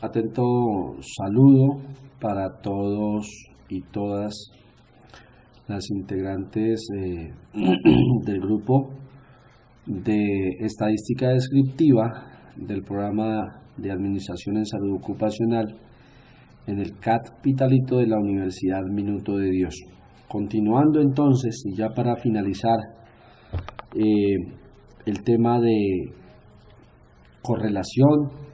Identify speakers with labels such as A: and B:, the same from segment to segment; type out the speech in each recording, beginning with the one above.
A: atento saludo para todos y todas las integrantes del grupo de estadística descriptiva del programa de Administración en Salud Ocupacional en el Capitalito de la Universidad Minuto de Dios. Continuando entonces, y ya para finalizar el tema de correlación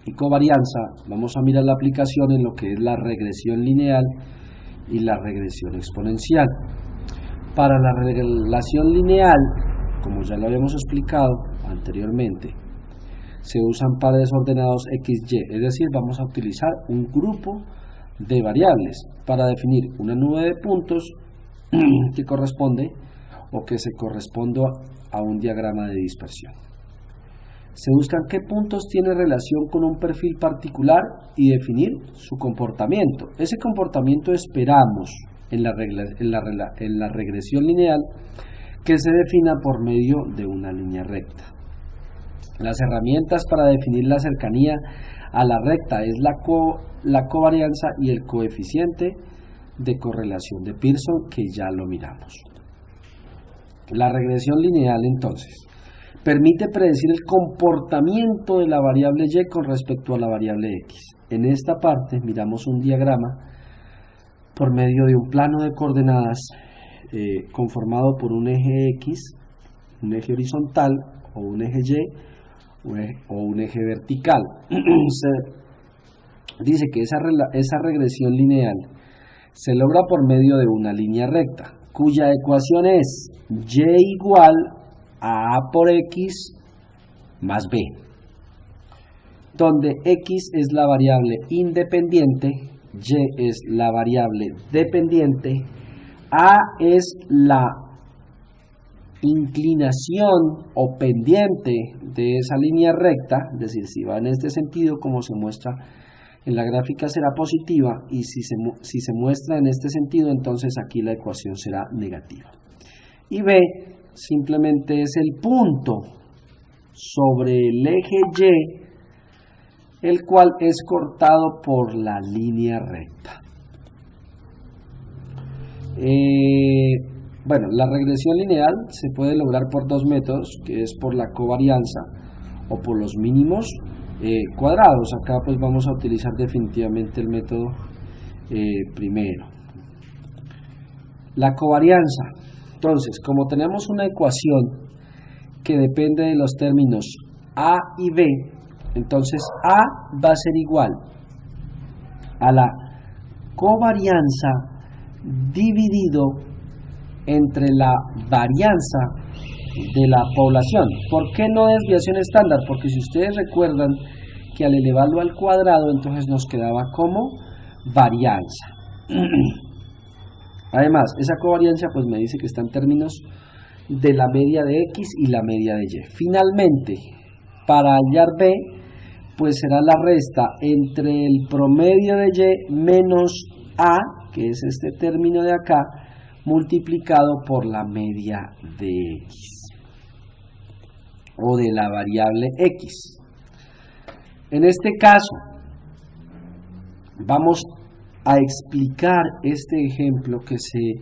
A: y covarianza, vamos a mirar la aplicación en lo que es la regresión lineal y la regresión exponencial. Para la relación lineal, como ya lo habíamos explicado anteriormente, se usan pares ordenados XY, es decir, vamos a utilizar un grupo de variables para definir una nube de puntos que corresponde o que se corresponda a un diagrama de dispersión. Se buscan qué puntos tienen relación con un perfil particular y definir su comportamiento. Ese comportamiento esperamos en la regresión lineal que se defina por medio de una línea recta. Las herramientas para definir la cercanía a la recta es la covarianza y el coeficiente de correlación de Pearson, que ya lo miramos. La regresión lineal, entonces, permite predecir el comportamiento de la variable y con respecto a la variable x. En esta parte miramos un diagrama por medio de un plano de coordenadas conformado por un eje x, un eje horizontal o un eje y o un eje vertical. Se dice que esa regresión lineal se logra por medio de una línea recta, cuya ecuación es y igual a por x más b, donde x es la variable independiente, y es la variable dependiente, a es la inclinación o pendiente de esa línea recta, es decir, si va en este sentido como se muestra en la gráfica será positiva, y si se muestra en este sentido, entonces aquí la ecuación será negativa. Y b simplemente es el punto sobre el eje y, el cual es cortado por la línea recta. Bueno, la regresión lineal se puede lograr por dos métodos, que es por la covarianza o por los mínimos cuadrados. Acá pues vamos a utilizar definitivamente el método primero. La covarianza. Entonces, como tenemos una ecuación que depende de los términos a y b, entonces a va a ser igual a la covarianza dividido entre la varianza de la población. ¿Por qué no desviación estándar? Porque si ustedes recuerdan que al elevarlo al cuadrado, entonces nos quedaba como varianza. Además, esa covarianza pues me dice que está en términos de la media de x y la media de y. Finalmente, para hallar b, pues será la resta entre el promedio de y menos a, que es este término de acá, multiplicado por la media de x o de la variable x. En este caso vamos a explicar este ejemplo que se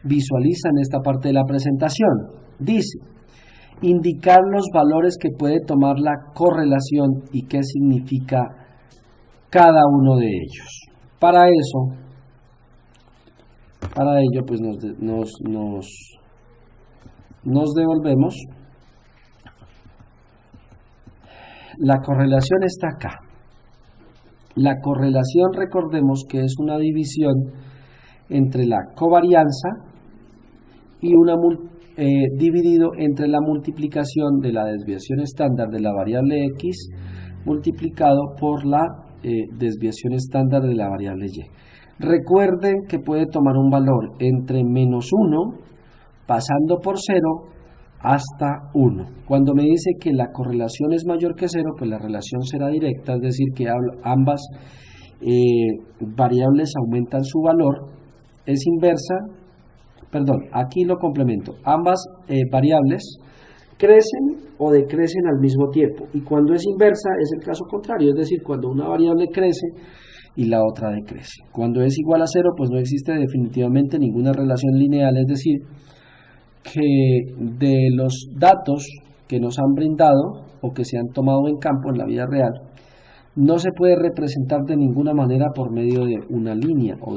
A: visualiza en esta parte de la presentación. Dice: indicar los valores que puede tomar la correlación y qué significa cada uno de ellos. Para ello pues nos devolvemos. La correlación está acá. La correlación, recordemos que es una división entre la covarianza y dividido entre la multiplicación de la desviación estándar de la variable x multiplicado por la desviación estándar de la variable y. Recuerden que puede tomar un valor entre menos 1, pasando por 0, hasta 1. Cuando me dice que la correlación es mayor que 0, pues la relación será directa, es decir, que ambas variables aumentan su valor. Es inversa, perdón, aquí lo complemento. Ambas variables crecen o decrecen al mismo tiempo, y cuando es inversa es el caso contrario, es decir, cuando una variable crece y la otra decrece. Cuando es igual a cero, pues no existe definitivamente ninguna relación lineal, es decir, que de los datos que nos han brindado o que se han tomado en campo en la vida real, no se puede representar de ninguna manera por medio de una línea o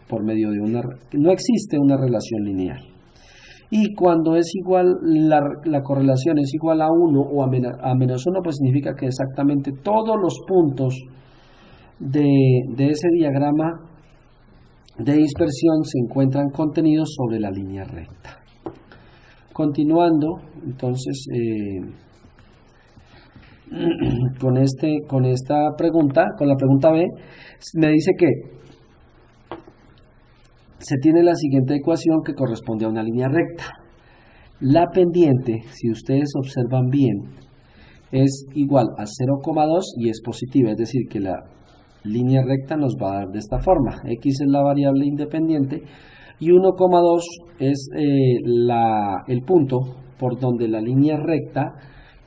A: por medio de no existe una relación lineal. Y cuando es igual, la correlación es igual a 1 o a menos 1, pues significa que exactamente todos los puntos de ese diagrama de dispersión se encuentran contenidos sobre la línea recta. Continuando, entonces, con esta pregunta, con la pregunta B, me dice que se tiene la siguiente ecuación que corresponde a una línea recta. La pendiente, si ustedes observan bien, es igual a 0,2 y es positiva, es decir, que la línea recta nos va a dar de esta forma. X es la variable independiente y 1,2 es el punto por donde la línea recta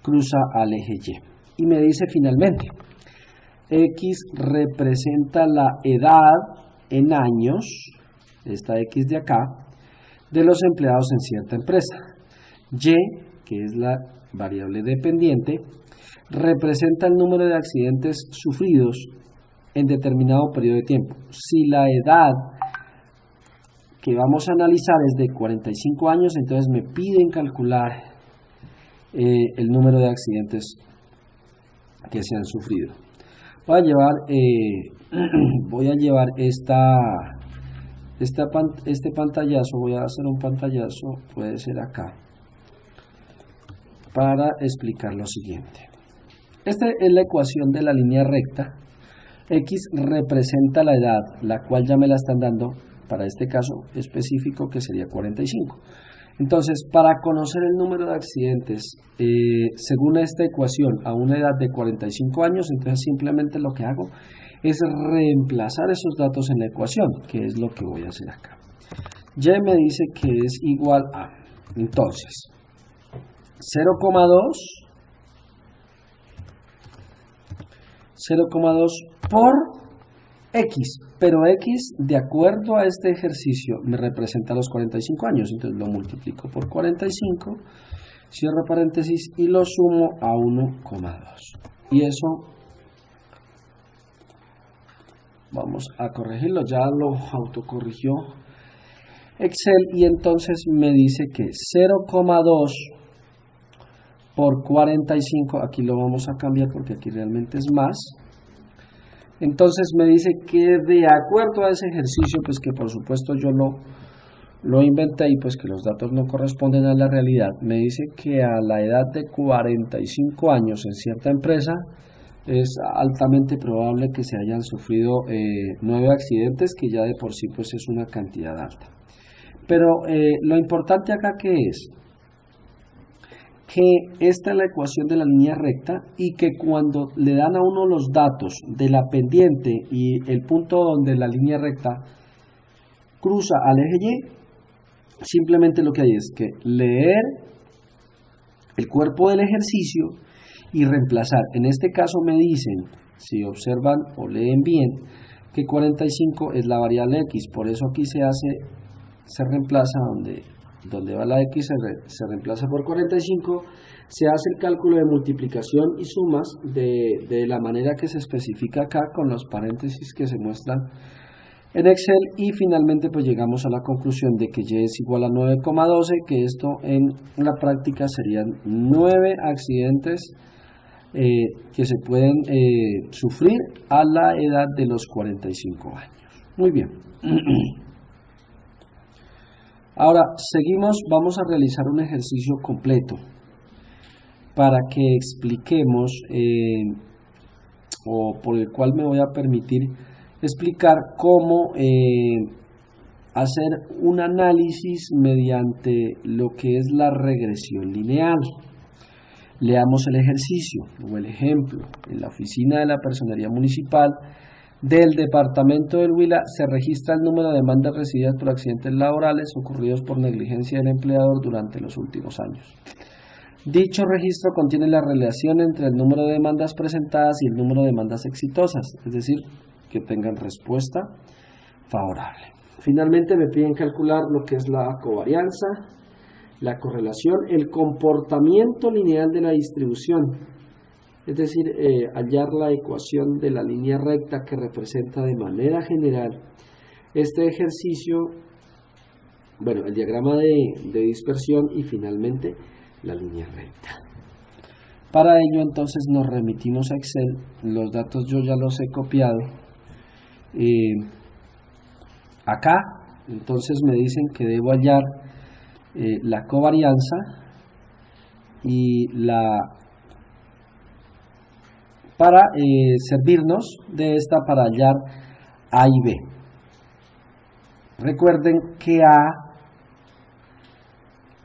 A: cruza al eje Y. Y me dice finalmente, X representa la edad en años, esta X de acá, de los empleados en cierta empresa. Y, que es la variable dependiente, representa el número de accidentes sufridos en determinado periodo de tiempo. Si la edad que vamos a analizar es de 45 años, entonces me piden calcular el número de accidentes que se han sufrido. Voy a llevar este pantallazo, voy a hacer un pantallazo, puede ser acá, para explicar lo siguiente. Esta es la ecuación de la línea recta. X representa la edad, la cual ya me la están dando para este caso específico, que sería 45. Entonces, para conocer el número de accidentes según esta ecuación a una edad de 45 años, entonces simplemente lo que hago es reemplazar esos datos en la ecuación, que es lo que voy a hacer acá. Y me dice que es igual a, entonces, 0,2 por X, pero X, de acuerdo a este ejercicio, me representa los 45 años, entonces lo multiplico por 45, cierro paréntesis y lo sumo a 1,2. Y eso, vamos a corregirlo, ya lo autocorrigió Excel, y entonces me dice que 0,2 por 45, aquí lo vamos a cambiar porque aquí realmente es más. Entonces me dice que de acuerdo a ese ejercicio, pues que por supuesto yo lo inventé y pues que los datos no corresponden a la realidad, me dice que a la edad de 45 años en cierta empresa es altamente probable que se hayan sufrido 9 accidentes, que ya de por sí pues es una cantidad alta. Pero lo importante acá que es que esta es la ecuación de la línea recta y que cuando le dan a uno los datos de la pendiente y el punto donde la línea recta cruza al eje Y, simplemente lo que hay es que leer el cuerpo del ejercicio y reemplazar. En este caso me dicen, si observan o leen bien, que 45 es la variable X, por eso aquí se reemplaza donde va la X, se reemplaza por 45, se hace el cálculo de multiplicación y sumas de la manera que se especifica acá, con los paréntesis que se muestran en Excel, y finalmente pues llegamos a la conclusión de que Y es igual a 9,12, que esto en la práctica serían 9 accidentes que se pueden sufrir a la edad de los 45 años. Muy bien. Ahora, seguimos, vamos a realizar un ejercicio completo para que expliquemos, o por el cual me voy a permitir explicar cómo hacer un análisis mediante lo que es la regresión lineal. Leamos el ejercicio o el ejemplo. En la oficina de la Personería Municipal del departamento del Huila se registra el número de demandas recibidas por accidentes laborales ocurridos por negligencia del empleador durante los últimos años. Dicho registro contiene la relación entre el número de demandas presentadas y el número de demandas exitosas, es decir, que tengan respuesta favorable. Finalmente me piden calcular lo que es la covarianza, la correlación, el comportamiento lineal de la distribución, es decir, hallar la ecuación de la línea recta que representa de manera general este ejercicio, bueno, el diagrama de dispersión y finalmente la línea recta. Para ello entonces nos remitimos a Excel, los datos yo ya los he copiado acá, entonces me dicen que debo hallar la covarianza y para servirnos de esta para hallar A y B. Recuerden que A,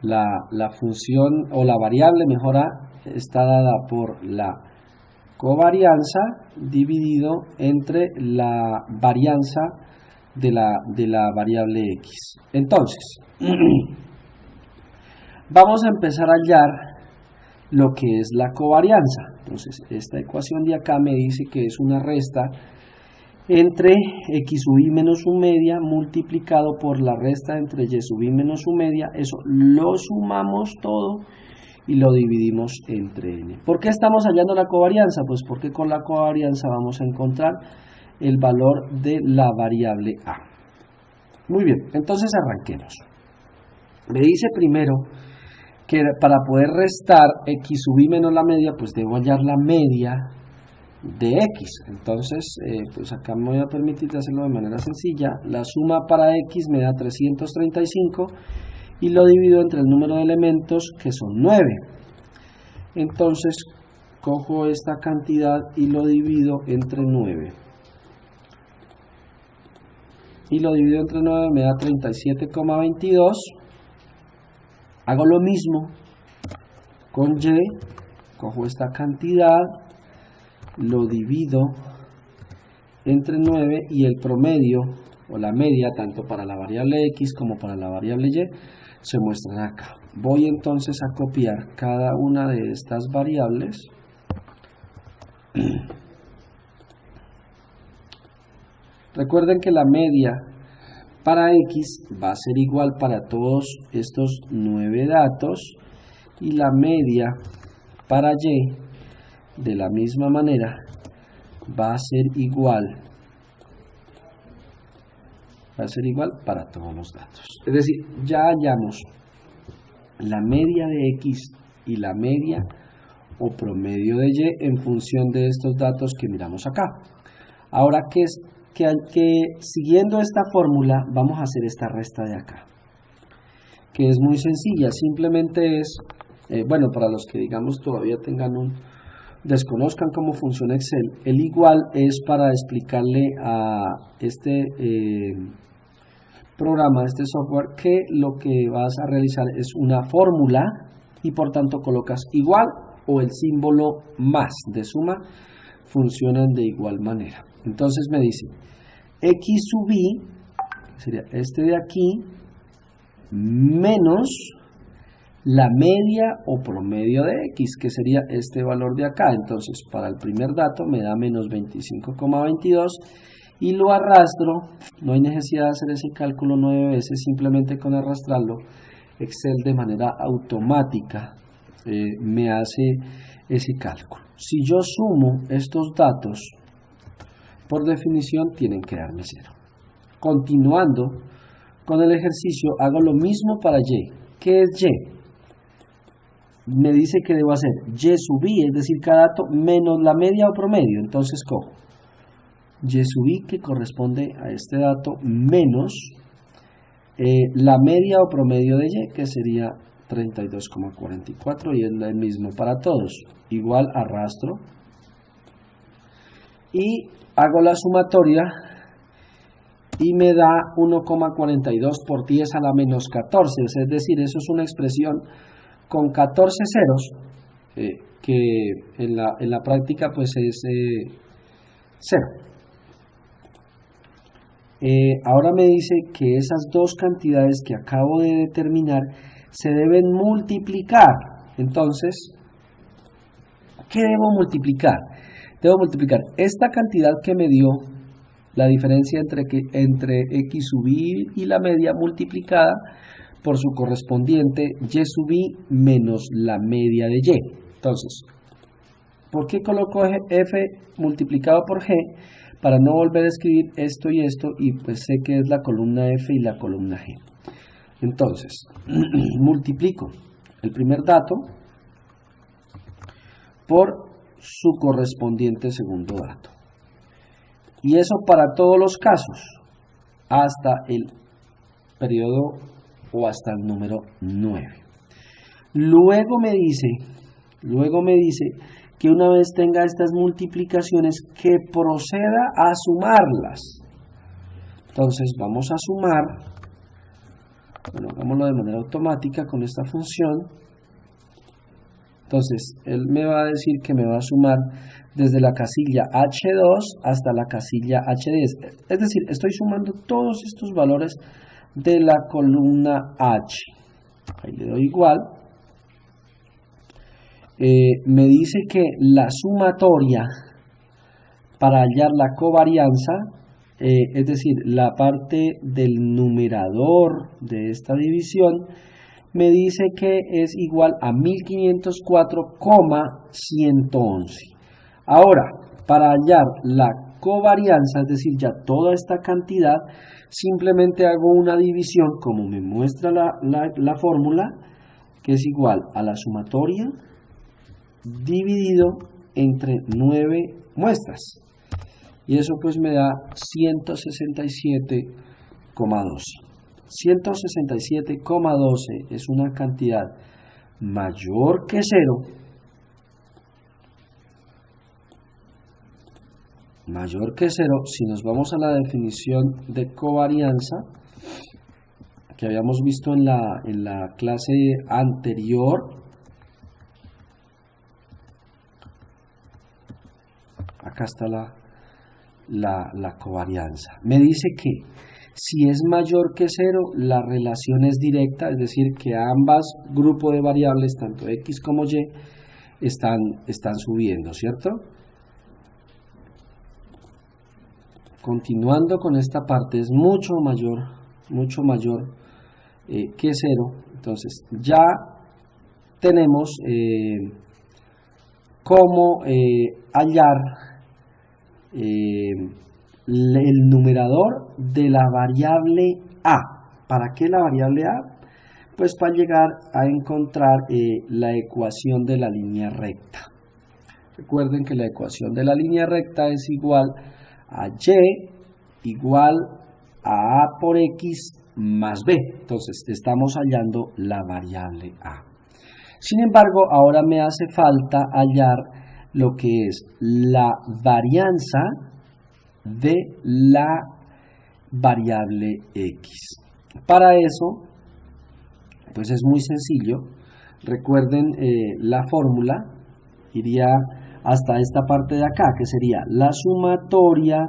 A: la función o la variable mejor A, está dada por la covarianza dividido entre la varianza de la variable X. Entonces, vamos a empezar a hallar lo que es la covarianza. Entonces, esta ecuación de acá me dice que es una resta entre x sub i menos u media multiplicado por la resta entre y sub i menos u media. Eso lo sumamos todo y lo dividimos entre n. ¿Por qué estamos hallando la covarianza? Pues porque con la covarianza vamos a encontrar el valor de la variable A. Muy bien, entonces arranquemos. Me dice primero que para poder restar x sub i menos la media, pues debo hallar la media de x. Entonces, pues acá me voy a permitir hacerlo de manera sencilla. La suma para x me da 335 y lo divido entre el número de elementos, que son 9. Entonces, cojo esta cantidad y lo divido entre 9. Y lo divido entre 9, me da 37,22. Hago lo mismo con y, cojo esta cantidad, lo divido entre 9 y el promedio o la media tanto para la variable x como para la variable y se muestran acá. Voy entonces a copiar cada una de estas variables recuerden que la media para x va a ser igual para todos estos 9 datos y la media para y de la misma manera va a ser igual para todos los datos. Es decir, ya hallamos la media de x y la media o promedio de y en función de estos datos que miramos acá. Ahora, que siguiendo esta fórmula vamos a hacer esta resta de acá, que es muy sencilla, simplemente es, bueno, para los que digamos todavía desconozcan cómo funciona Excel, el igual es para explicarle a este programa, este software, que lo que vas a realizar es una fórmula y por tanto colocas igual o el símbolo más de suma, funcionan de igual manera. Entonces me dice x sub i, que sería este de aquí, menos la media o promedio de x, que sería este valor de acá. Entonces para el primer dato me da menos 25,22 y lo arrastro. No hay necesidad de hacer ese cálculo 9 veces, simplemente con arrastrarlo Excel de manera automática me hace ese cálculo. Si yo sumo estos datos, por definición tienen que darme 0. Continuando con el ejercicio, hago lo mismo para y. ¿Qué es y? Me dice que debo hacer y sub i, es decir, cada dato menos la media o promedio. Entonces cojo y sub i, que corresponde a este dato, menos la media o promedio de y, que sería 32,44, y es el mismo para todos. Igual arrastro y hago la sumatoria y me da 1,42 por 10 a la menos 14, es decir, eso es una expresión con 14 ceros, que en la práctica pues es 0. Ahora me dice que esas dos cantidades que acabo de determinar se deben multiplicar. Entonces, ¿qué debo multiplicar? Debo multiplicar esta cantidad que me dio, la diferencia entre x sub i y la media, multiplicada por su correspondiente y sub i menos la media de y. Entonces, ¿por qué coloco f multiplicado por g? Para no volver a escribir esto, y pues sé que es la columna f y la columna g. Entonces, multiplico el primer dato por su correspondiente segundo dato. Y eso para todos los casos, hasta el periodo o hasta el número 9. Luego me dice que una vez tenga estas multiplicaciones, que proceda a sumarlas. Entonces vamos a sumar, bueno, hagámoslo de manera automática con esta función. Entonces, él me va a decir que me va a sumar desde la casilla H2 hasta la casilla H10. Es decir, estoy sumando todos estos valores de la columna H. Ahí le doy igual. Me dice que la sumatoria para hallar la covarianza, es decir, la parte del numerador de esta división, me dice que es igual a 1504,111. Ahora, para hallar la covarianza, es decir, ya toda esta cantidad, simplemente hago una división, como me muestra la fórmula, que es igual a la sumatoria dividido entre 9 muestras. Y eso pues me da 167,12. 167,12 es una cantidad mayor que 0, si nos vamos a la definición de covarianza que habíamos visto en la clase anterior. Acá está la covarianza. Me dice que si es mayor que 0, la relación es directa, es decir, que ambas grupos de variables, tanto x como y, están subiendo, ¿cierto? Continuando con esta parte, es mucho mayor que 0. Entonces, ya tenemos cómo hallar el numerador de la variable a. ¿Para qué la variable a? Pues para llegar a encontrar la ecuación de la línea recta. Recuerden que la ecuación de la línea recta es igual a y igual a por x más b. Entonces estamos hallando la variable a. Sin embargo, ahora me hace falta hallar lo que es la varianza de la variable x. Para eso, pues es muy sencillo. Recuerden la fórmula, iría hasta esta parte de acá, que sería la sumatoria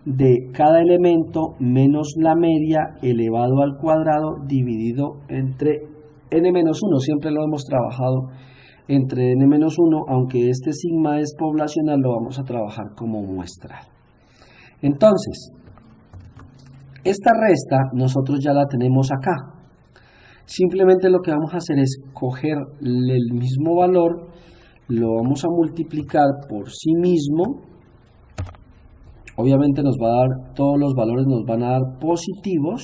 A: de cada elemento menos la media elevado al cuadrado dividido entre n-1. Siempre lo hemos trabajado entre n-1, aunque este sigma es poblacional, lo vamos a trabajar como muestral. Entonces, esta resta nosotros ya la tenemos acá. Simplemente lo que vamos a hacer es coger el mismo valor, lo vamos a multiplicar por sí mismo. Obviamente nos va a dar, todos los valores nos van a dar positivos.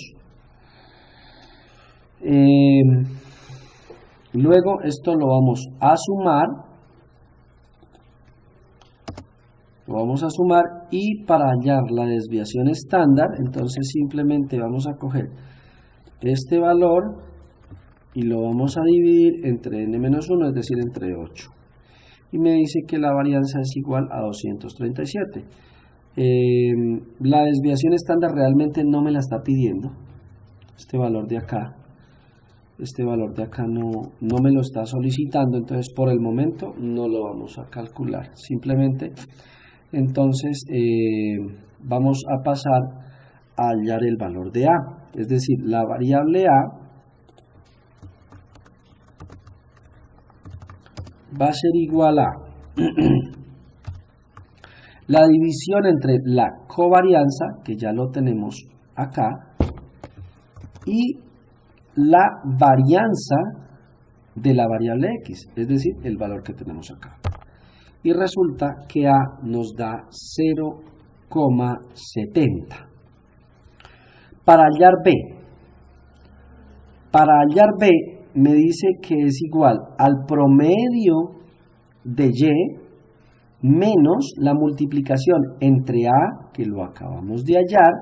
A: Luego esto lo vamos a sumar. Y para hallar la desviación estándar, entonces simplemente vamos a coger este valor y lo vamos a dividir entre n-1, es decir, entre 8. Y me dice que la varianza es igual a 237. La desviación estándar realmente no me la está pidiendo. Este valor de acá no me lo está solicitando, entonces por el momento no lo vamos a calcular. Simplemente, entonces, vamos a pasar a hallar el valor de a. Es decir, la variable a va a ser igual a la división entre la covarianza, que ya lo tenemos acá, y la varianza de la variable x, es decir, el valor que tenemos acá. Y resulta que A nos da 0,70. Para hallar B, me dice que es igual al promedio de Y menos la multiplicación entre A, que lo acabamos de hallar,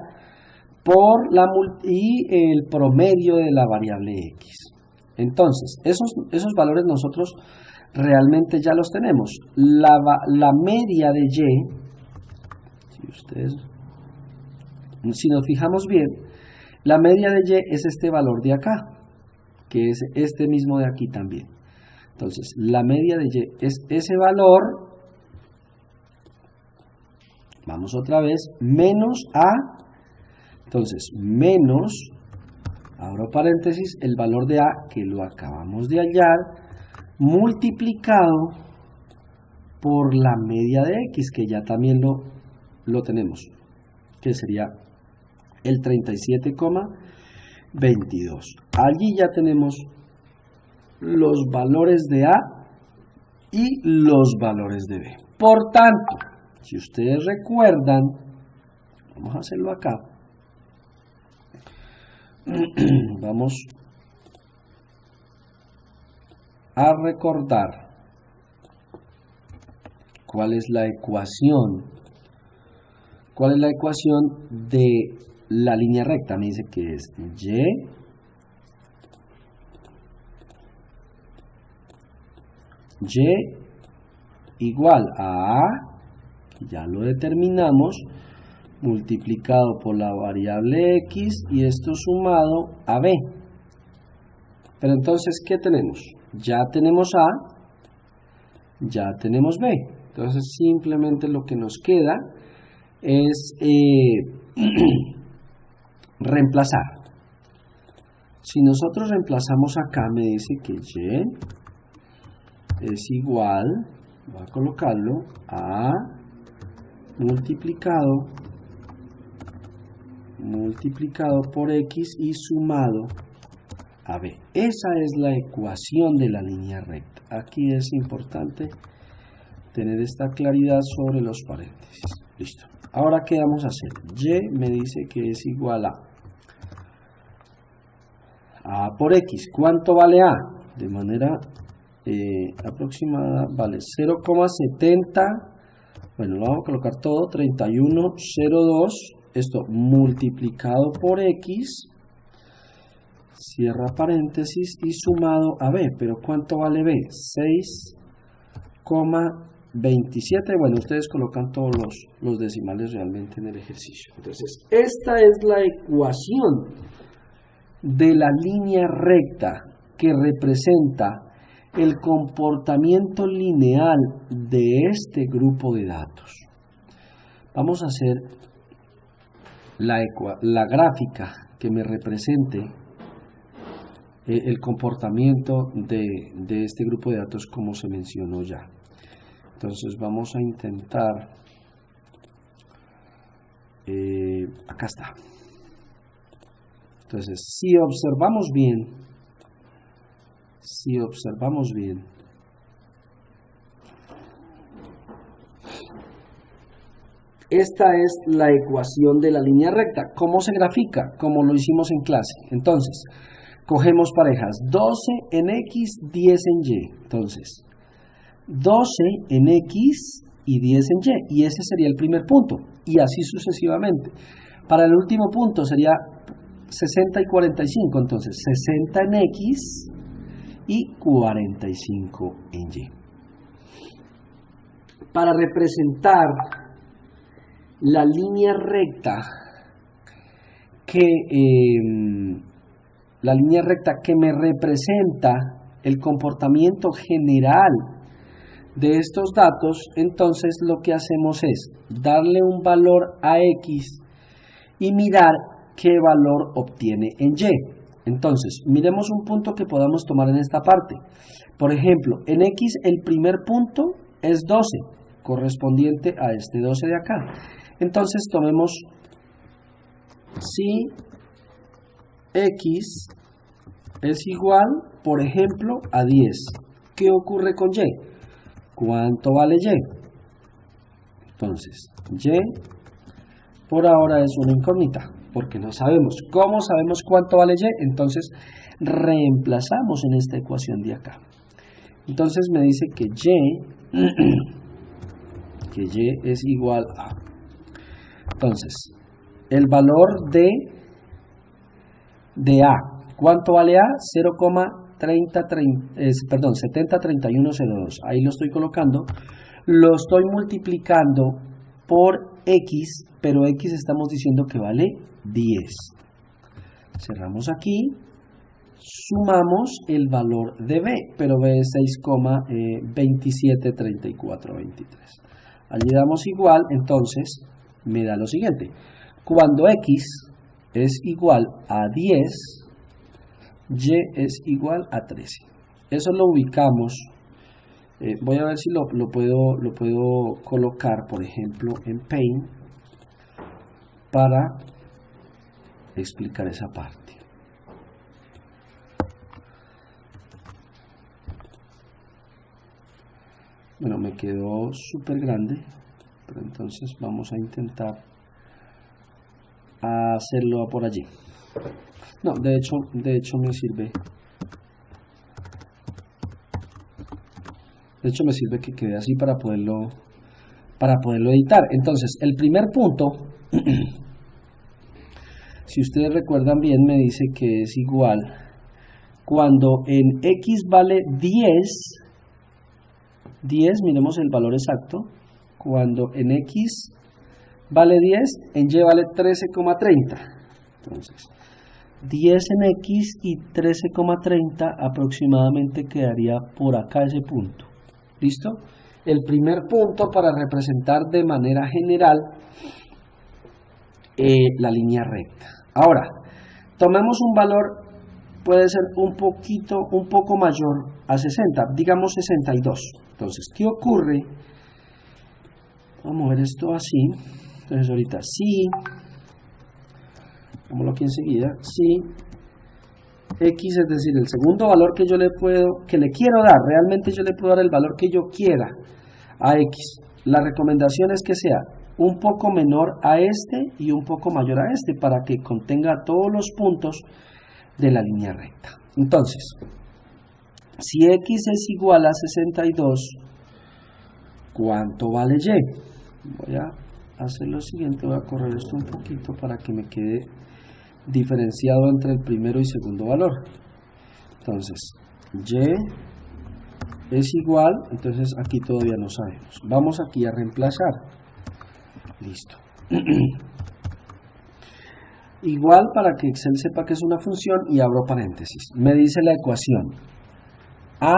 A: y el promedio de la variable x. Entonces, esos valores nosotros realmente ya los tenemos. La media de Y, si nos fijamos bien, la media de Y es este valor de acá, que es este mismo de aquí también. Entonces, la media de Y es ese valor, vamos otra vez, menos A, entonces, menos, abro paréntesis, el valor de A, que lo acabamos de hallar, multiplicado por la media de X, que ya también lo tenemos, que sería el 37,22. Allí ya tenemos los valores de A y los valores de B. Por tanto, si ustedes recuerdan, vamos a hacerlo acá, vamos a recordar cuál es la ecuación de la línea recta. Me dice que es Y igual a A, que ya lo determinamos, multiplicado por la variable X, y esto sumado a B. Pero entonces, ¿qué tenemos? Ya tenemos A, ya tenemos B. Entonces, simplemente lo que nos queda es reemplazar. Si nosotros reemplazamos acá, me dice que Y es igual, voy a colocarlo, a multiplicado por X y sumado a B. Esa es la ecuación de la línea recta. Aquí es importante tener esta claridad sobre los paréntesis. Listo. Ahora, ¿qué vamos a hacer? Y me dice que es igual a por X. ¿Cuánto vale A? De manera aproximada vale 0,70. Bueno, lo vamos a colocar todo, 31,02. Esto multiplicado por X, cierra paréntesis, y sumado a B. Pero ¿cuánto vale B? 6,27. Bueno, ustedes colocan todos los decimales realmente en el ejercicio. Entonces, esta es la ecuación de la línea recta que representa el comportamiento lineal de este grupo de datos. Vamos a hacer la gráfica que me represente el comportamiento de este grupo de datos como se mencionó ya. Entonces vamos a intentar, acá está. Entonces, si observamos bien, esta es la ecuación de la línea recta. ¿Cómo se grafica? Como lo hicimos en clase. Entonces, cogemos parejas 12 en X, 10 en Y. Entonces, 12 en X y 10 en Y. Y ese sería el primer punto. Y así sucesivamente. Para el último punto sería 60 y 45. Entonces, 60 en X y 45 en Y. Para representar la línea recta que me representa el comportamiento general de estos datos, entonces lo que hacemos es darle un valor a X y mirar qué valor obtiene en Y. Entonces, miremos un punto que podamos tomar en esta parte. Por ejemplo, en X el primer punto es 12, correspondiente a este 12 de acá. Entonces, tomemos si X es igual, por ejemplo, a 10. ¿Qué ocurre con Y? ¿Cuánto vale Y? Entonces, Y por ahora es una incógnita, porque no sabemos. ¿Cómo sabemos cuánto vale Y? Entonces, reemplazamos en esta ecuación de acá. Entonces me dice que Y es igual a... Entonces, el valor de A. ¿Cuánto vale A? 703102. Ahí lo estoy colocando. Lo estoy multiplicando por X, pero X estamos diciendo que vale 10. Cerramos aquí. Sumamos el valor de B, pero B es 6,273423. Allí damos igual, entonces me da lo siguiente. Cuando X es igual a 10, Y es igual a 13. Eso lo ubicamos. Voy a ver si lo puedo colocar, por ejemplo, en Paint para explicar esa parte. Bueno, me quedó súper grande, pero entonces vamos a intentar hacerlo por allí. No, de hecho me sirve. De hecho me sirve que quede así para poderlo editar. Entonces, el primer punto, si ustedes recuerdan bien, me dice que es igual cuando en X vale 10, miremos el valor exacto, cuando en X vale 10, en Y vale 13,30. Entonces, 10 en X y 13,30 aproximadamente quedaría por acá ese punto. ¿Listo? El primer punto para representar de manera general la línea recta. Ahora, tomemos un valor, puede ser un poco mayor a 60, digamos 62. Entonces, ¿qué ocurre? Vamos a mover esto así. Entonces, ahorita sí, hagámoslo aquí enseguida, sí, X, es decir, el segundo valor que yo le quiero dar, realmente yo le puedo dar el valor que yo quiera a X. La recomendación es que sea un poco menor a este y un poco mayor a este para que contenga todos los puntos de la línea recta. Entonces, si X es igual a 62, ¿cuánto vale Y? Voy a hacer lo siguiente, voy a correr esto un poquito para que me quede diferenciado entre el primero y segundo valor. Entonces, Y es igual, entonces aquí todavía no sabemos. Vamos aquí a reemplazar. Listo. Igual para que Excel sepa que es una función y abro paréntesis. Me dice la ecuación A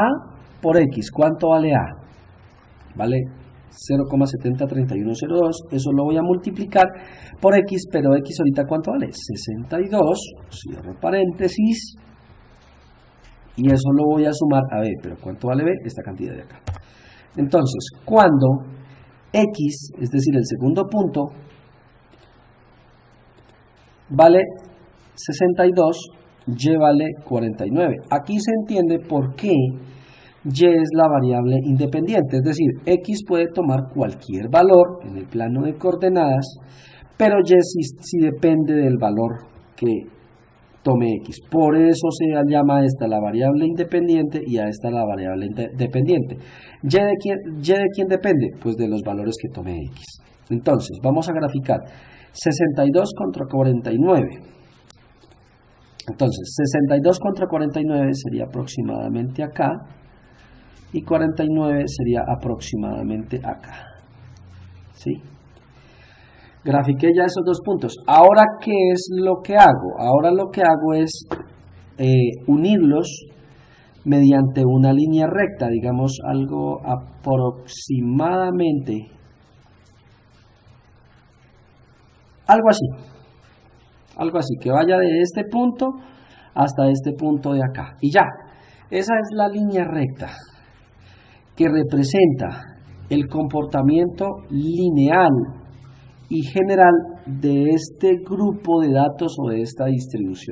A: por X. ¿Cuánto vale A? Vale 0,703102. Eso lo voy a multiplicar por X, pero X ahorita ¿cuánto vale? 62. Cierro paréntesis. Y eso lo voy a sumar a B. ¿Pero cuánto vale B? Esta cantidad de acá. Entonces, cuando X, es decir, el segundo punto, vale 62, Y vale 49. Aquí se entiende por qué Y es la variable independiente, es decir, X puede tomar cualquier valor en el plano de coordenadas, pero Y sí depende del valor que tome X. Por eso se llama a esta la variable independiente y a esta la variable dependiente. ¿Y de quién depende? Pues de los valores que tome X. Entonces, vamos a graficar 62 contra 49. Entonces, 62 contra 49 sería aproximadamente acá. Y 49 sería aproximadamente acá. ¿Sí? Grafiqué ya esos dos puntos. Ahora, ¿qué es lo que hago? Ahora lo que hago es unirlos mediante una línea recta, digamos algo aproximadamente, algo así, que vaya de este punto hasta este punto de acá. Y ya, esa es la línea recta que representa el comportamiento lineal y general de este grupo de datos o de esta distribución.